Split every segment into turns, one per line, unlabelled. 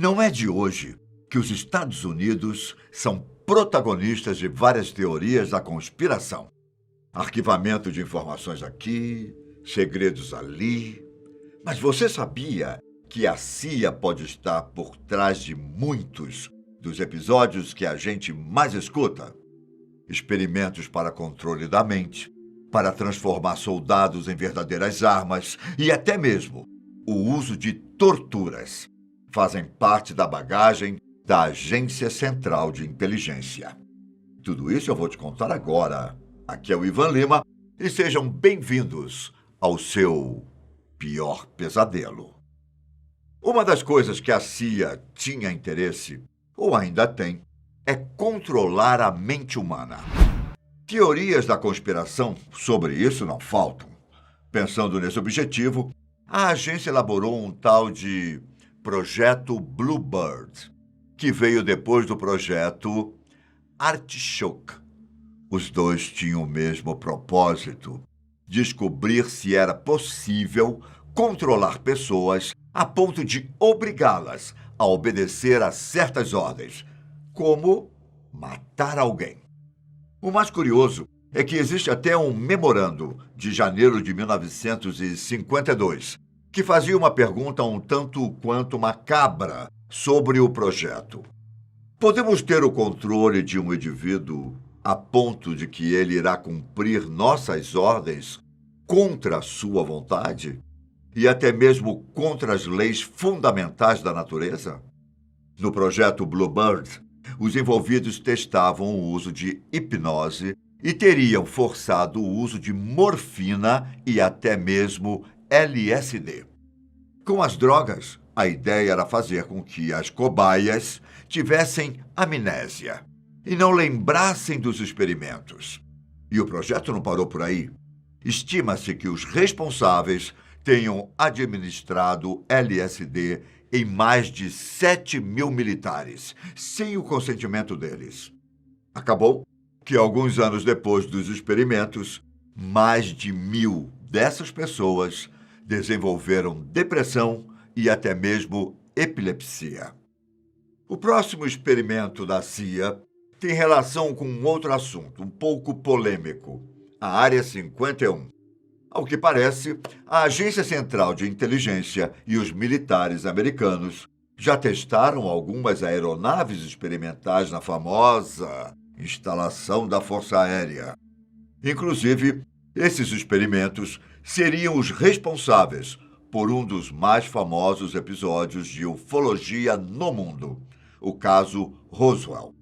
Não é de hoje que os Estados Unidos são protagonistas de várias teorias da conspiração. Arquivamento de informações aqui, segredos ali. Mas você sabia que a CIA pode estar por trás de muitos dos episódios que a gente mais escuta? Experimentos para controle da mente, para transformar soldados em verdadeiras armas e até mesmo o uso de torturas fazem parte da bagagem da Agência Central de Inteligência. Tudo isso eu vou te contar agora. Aqui é o Ivan Lima e sejam bem-vindos ao seu pior pesadelo. Uma das coisas que a CIA tinha interesse, ou ainda tem, é controlar a mente humana. Teorias da conspiração sobre isso não faltam. Pensando nesse objetivo, a agência elaborou um tal de Projeto Bluebird, que veio depois do projeto Artichoke. Os dois tinham o mesmo propósito: descobrir se era possível controlar pessoas a ponto de obrigá-las a obedecer a certas ordens, como matar alguém. O mais curioso é que existe até um memorando de janeiro de 1952 que fazia uma pergunta um tanto quanto macabra sobre o projeto. Podemos ter o controle de um indivíduo a ponto de que ele irá cumprir nossas ordens contra a sua vontade e até mesmo contra as leis fundamentais da natureza? No projeto Bluebird, os envolvidos testavam o uso de hipnose e teriam forçado o uso de morfina e até mesmo LSD. Com as drogas, a ideia era fazer com que as cobaias tivessem amnésia e não lembrassem dos experimentos. E o projeto não parou por aí. Estima-se que os responsáveis tenham administrado LSD em mais de 7.000 militares, sem o consentimento deles. Acabou que, alguns anos depois dos experimentos, mais de 1.000 dessas pessoas desenvolveram depressão e até mesmo epilepsia. O próximo experimento da CIA tem relação com um outro assunto, um pouco polêmico: a Área 51. Ao que parece, a Agência Central de Inteligência e os militares americanos já testaram algumas aeronaves experimentais na famosa instalação da Força Aérea. Inclusive, esses experimentos seriam os responsáveis por um dos mais famosos episódios de ufologia no mundo, o caso Roswell.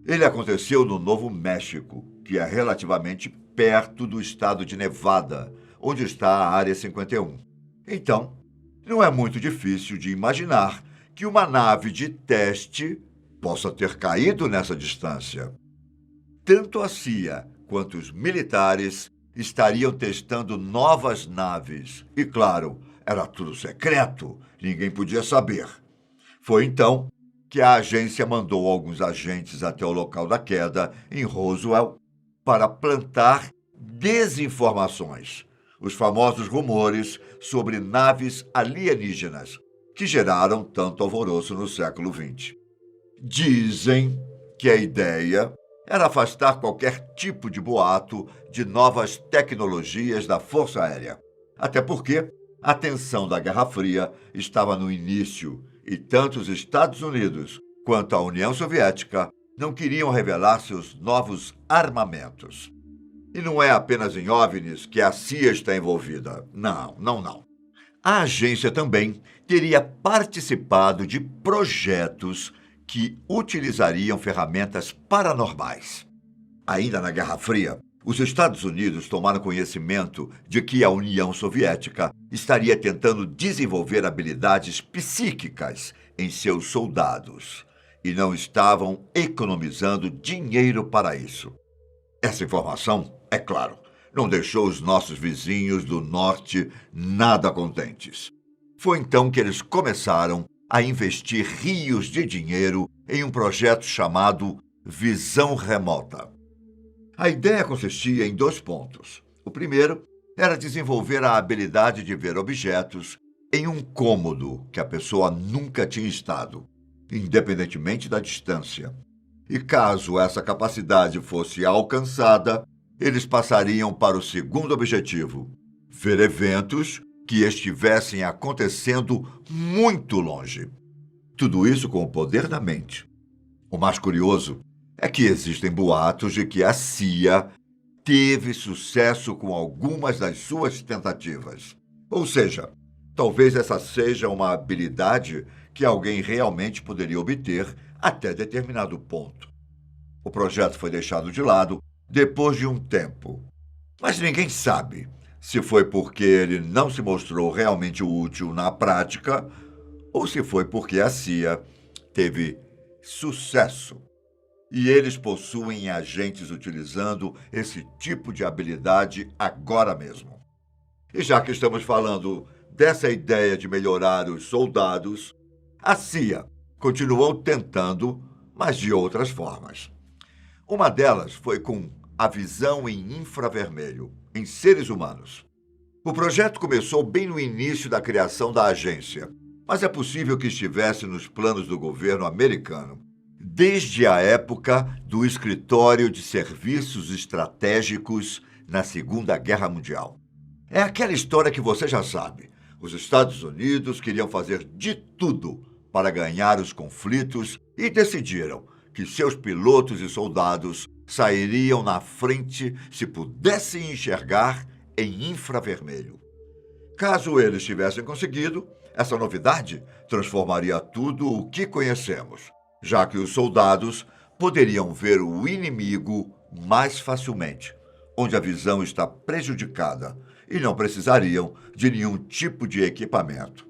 Ele aconteceu no Novo México, que é relativamente perto do estado de Nevada, onde está a Área 51. Então, não é muito difícil de imaginar que uma nave de teste possa ter caído nessa distância. Tanto a CIA quanto os militares estariam testando novas naves. E, claro, era tudo secreto, ninguém podia saber. Foi então que a agência mandou alguns agentes até o local da queda, em Roswell, para plantar desinformações, os famosos rumores sobre naves alienígenas, que geraram tanto alvoroço no século XX. Dizem que a ideia era afastar qualquer tipo de boato de novas tecnologias da Força Aérea, até porque a tensão da Guerra Fria estava no início e tanto os Estados Unidos quanto a União Soviética não queriam revelar seus novos armamentos. E não é apenas em OVNIs que a CIA está envolvida. Não. A agência também teria participado de projetos que utilizariam ferramentas paranormais. Ainda na Guerra Fria, os Estados Unidos tomaram conhecimento de que a União Soviética estaria tentando desenvolver habilidades psíquicas em seus soldados e não estavam economizando dinheiro para isso. Essa informação, é claro, não deixou os nossos vizinhos do norte nada contentes. Foi então que eles começaram a investir rios de dinheiro em um projeto chamado Visão Remota. A ideia consistia em 2 pontos. O primeiro era desenvolver a habilidade de ver objetos em um cômodo que a pessoa nunca tinha estado, independentemente da distância. E caso essa capacidade fosse alcançada, eles passariam para o segundo objetivo: ver eventos que estivessem acontecendo muito longe. Tudo isso com o poder da mente. O mais curioso é que existem boatos de que a CIA teve sucesso com algumas das suas tentativas. Ou seja, talvez essa seja uma habilidade que alguém realmente poderia obter até determinado ponto. O projeto foi deixado de lado depois de um tempo. Mas ninguém sabe se foi porque ele não se mostrou realmente útil na prática ou se foi porque a CIA teve sucesso. E eles possuem agentes utilizando esse tipo de habilidade agora mesmo. E já que estamos falando dessa ideia de melhorar os soldados, a CIA continuou tentando, mas de outras formas. Uma delas foi com a visão em infravermelho, em seres humanos. O projeto começou bem no início da criação da agência, mas é possível que estivesse nos planos do governo americano, desde a época do Escritório de Serviços Estratégicos na Segunda Guerra Mundial. É aquela história que você já sabe. Os Estados Unidos queriam fazer de tudo para ganhar os conflitos e decidiram que seus pilotos e soldados sairiam na frente se pudessem enxergar em infravermelho. Caso eles tivessem conseguido, essa novidade transformaria tudo o que conhecemos, já que os soldados poderiam ver o inimigo mais facilmente, onde a visão está prejudicada, e não precisariam de nenhum tipo de equipamento.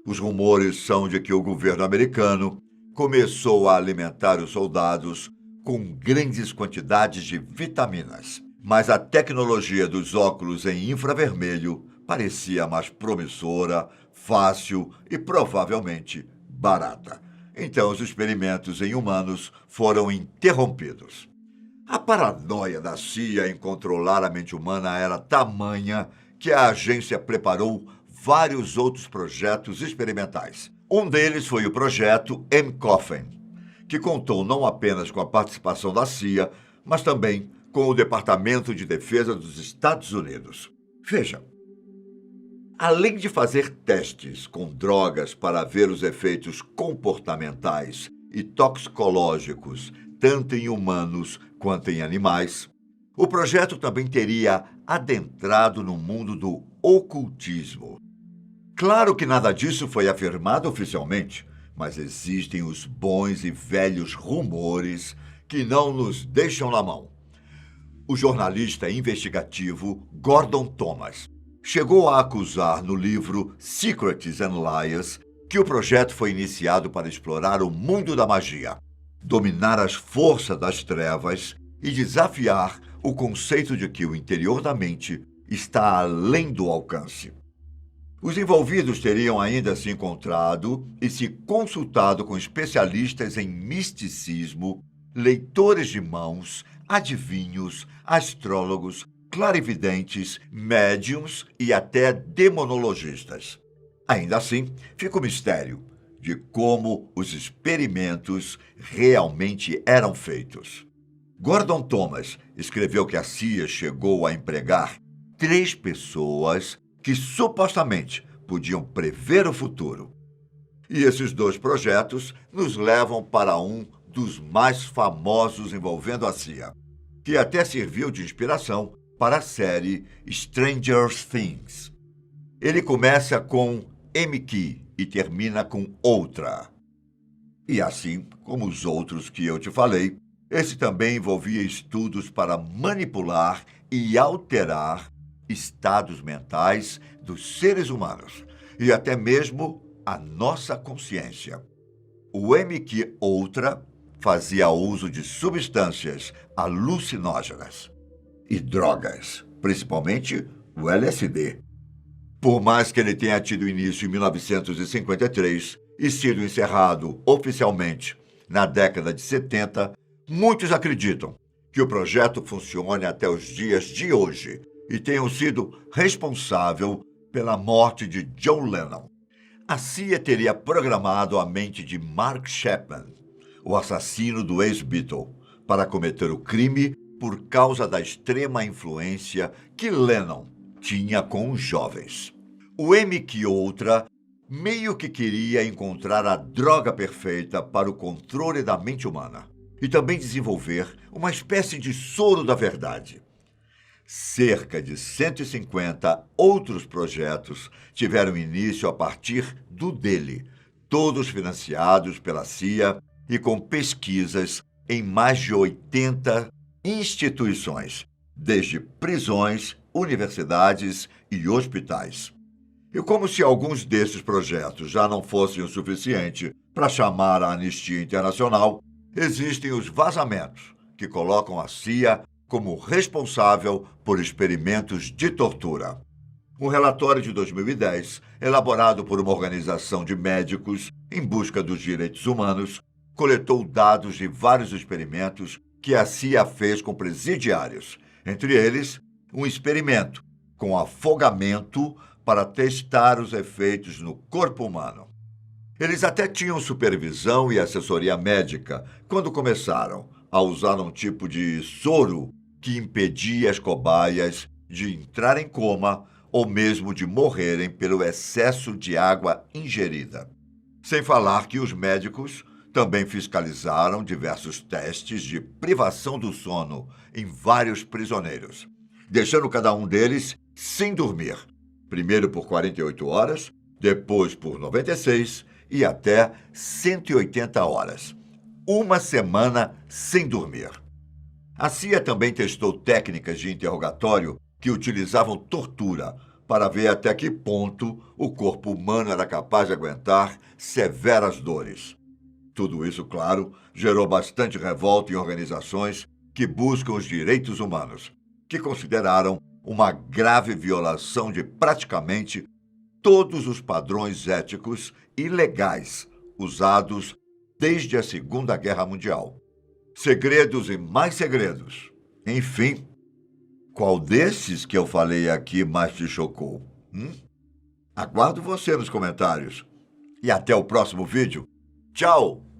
Os rumores são de que o governo americano começou a alimentar os soldados com grandes quantidades de vitaminas, mas a tecnologia dos óculos em infravermelho parecia mais promissora, fácil e provavelmente barata. Então, os experimentos em humanos foram interrompidos. A paranoia da CIA em controlar a mente humana era tamanha que a agência preparou vários outros projetos experimentais. Um deles foi o projeto M-Coffin, que contou não apenas com a participação da CIA, mas também com o Departamento de Defesa dos Estados Unidos. Veja, além de fazer testes com drogas para ver os efeitos comportamentais e toxicológicos, tanto em humanos quanto em animais, o projeto também teria adentrado no mundo do ocultismo. Claro que nada disso foi afirmado oficialmente, mas existem os bons e velhos rumores que não nos deixam na mão. O jornalista investigativo Gordon Thomas chegou a acusar no livro Secrets and Lies que o projeto foi iniciado para explorar o mundo da magia, dominar as forças das trevas e desafiar o conceito de que o interior da mente está além do alcance. Os envolvidos teriam ainda se encontrado e se consultado com especialistas em misticismo, leitores de mãos, adivinhos, astrólogos, clarividentes, médiums e até demonologistas. Ainda assim, fica o mistério de como os experimentos realmente eram feitos. Gordon Thomas escreveu que a CIA chegou a empregar 3 pessoas que supostamente podiam prever o futuro. E esses 2 projetos nos levam para um dos mais famosos envolvendo a CIA, que até serviu de inspiração para a série Stranger Things. Ele começa com M-Key e termina com outra. E assim como os outros que eu te falei, esse também envolvia estudos para manipular e alterar estados mentais dos seres humanos e até mesmo a nossa consciência. O M-Key outra fazia uso de substâncias alucinógenas e drogas, principalmente o LSD. Por mais que ele tenha tido início em 1953 e sido encerrado oficialmente na década de 70, muitos acreditam que o projeto funcione até os dias de hoje e tenham sido responsável pela morte de John Lennon. A CIA teria programado a mente de Mark Chapman, o assassino do ex-Beatle, para cometer o crime por causa da extrema influência que Lennon tinha com os jovens. O MK Ultra meio que queria encontrar a droga perfeita para o controle da mente humana e também desenvolver uma espécie de soro da verdade. Cerca de 150 outros projetos tiveram início a partir do dele, todos financiados pela CIA e com pesquisas em mais de 80 instituições, desde prisões, universidades e hospitais. E como se alguns desses projetos já não fossem o suficiente para chamar a Anistia Internacional, existem os vazamentos, que colocam a CIA como responsável por experimentos de tortura. Um relatório de 2010, elaborado por uma organização de médicos em busca dos direitos humanos, coletou dados de vários experimentos que a CIA fez com presidiários, entre eles um experimento com afogamento para testar os efeitos no corpo humano. Eles até tinham supervisão e assessoria médica quando começaram a usar um tipo de soro que impedia as cobaias de entrar em coma ou mesmo de morrerem pelo excesso de água ingerida. Sem falar que os médicos também fiscalizaram diversos testes de privação do sono em vários prisioneiros, deixando cada um deles sem dormir, primeiro por 48 horas, depois por 96 e até 180 horas. Uma semana sem dormir. A CIA também testou técnicas de interrogatório que utilizavam tortura para ver até que ponto o corpo humano era capaz de aguentar severas dores. Tudo isso, claro, gerou bastante revolta em organizações que buscam os direitos humanos, que consideraram uma grave violação de praticamente todos os padrões éticos e legais usados desde a Segunda Guerra Mundial. Segredos e mais segredos. Enfim, qual desses que eu falei aqui mais te chocou? Aguardo você nos comentários. E até o próximo vídeo. Tchau!